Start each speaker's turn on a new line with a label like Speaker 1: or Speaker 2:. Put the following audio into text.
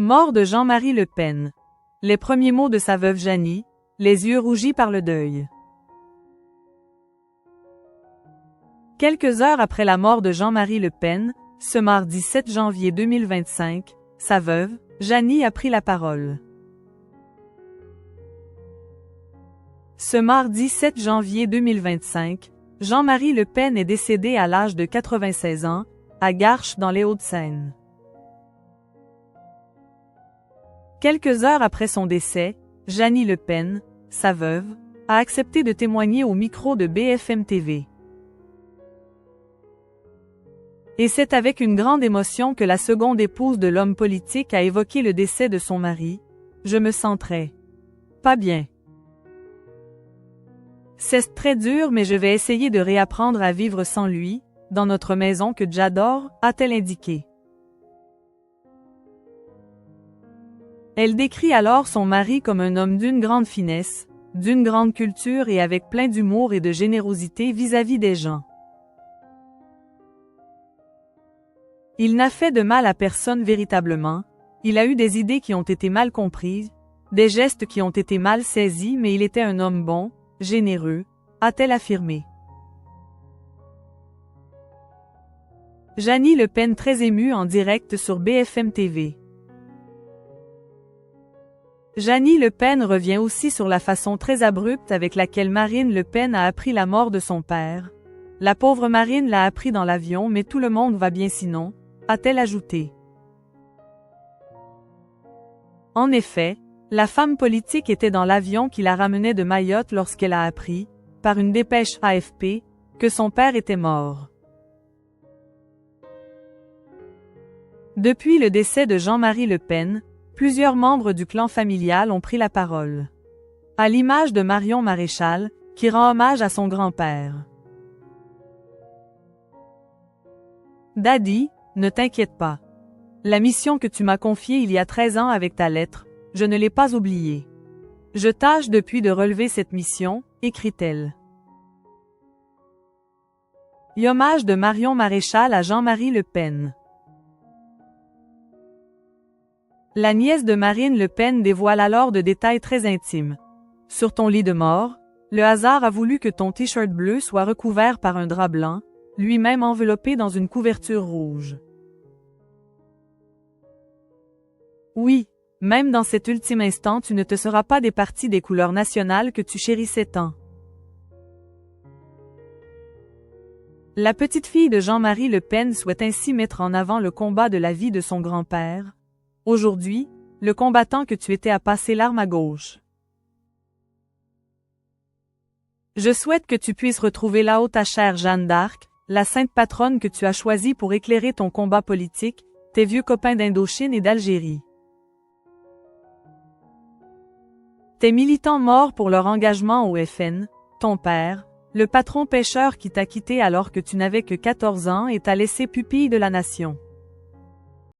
Speaker 1: Mort de Jean-Marie Le Pen. Les premiers mots de sa veuve Janie, les yeux rougis par le deuil. Quelques heures après la mort de Jean-Marie Le Pen, ce mardi 7 janvier 2025, sa veuve, Janie a pris la parole. Ce mardi 7 janvier 2025, Jean-Marie Le Pen est décédé à l'âge de 96 ans, à Garches dans les Hauts-de-Seine. Quelques heures après son décès, Janie Le Pen, sa veuve, a accepté de témoigner au micro de BFM TV. Et c'est avec une grande émotion que la seconde épouse de l'homme politique a évoqué le décès de son mari. « Je me sens pas bien. C'est très dur mais je vais essayer de réapprendre à vivre sans lui, dans notre maison que j'adore », a-t-elle indiqué. Elle décrit alors son mari comme un homme d'une grande finesse, d'une grande culture et avec plein d'humour et de générosité vis-à-vis des gens. Il n'a fait de mal à personne véritablement, il a eu des idées qui ont été mal comprises, des gestes qui ont été mal saisis mais il était un homme bon, généreux, a-t-elle affirmé. Janie Le Pen très émue en direct sur BFM TV. Janie Le Pen revient aussi sur la façon très abrupte avec laquelle Marine Le Pen a appris la mort de son père. La pauvre Marine l'a appris dans l'avion mais tout le monde va bien sinon, a-t-elle ajouté. En effet, la femme politique était dans l'avion qui la ramenait de Mayotte lorsqu'elle a appris, par une dépêche AFP, que son père était mort. Depuis le décès de Jean-Marie Le Pen, plusieurs membres du clan familial ont pris la parole. À l'image de Marion Maréchal, qui rend hommage à son grand-père. Daddy, ne t'inquiète pas. La mission que tu m'as confiée il y a 13 ans avec ta lettre, je ne l'ai pas oubliée. Je tâche depuis de relever cette mission, écrit-elle. Hommage de Marion Maréchal à Jean-Marie Le Pen. La nièce de Marine Le Pen dévoile alors de détails très intimes. Sur ton lit de mort, le hasard a voulu que ton t-shirt bleu soit recouvert par un drap blanc, lui-même enveloppé dans une couverture rouge. Oui, même dans cet ultime instant tu ne te seras pas départi des couleurs nationales que tu chérissais tant. La petite fille de Jean-Marie Le Pen souhaite ainsi mettre en avant le combat de la vie de son grand-père. Aujourd'hui, le combattant que tu étais a passé l'arme à gauche. Je souhaite que tu puisses retrouver là-haut ta chère Jeanne d'Arc, la sainte patronne que tu as choisie pour éclairer ton combat politique, tes vieux copains d'Indochine et d'Algérie. Tes militants morts pour leur engagement au FN, ton père, le patron pêcheur qui t'a quitté alors que tu n'avais que 14 ans et t'a laissé pupille de la nation.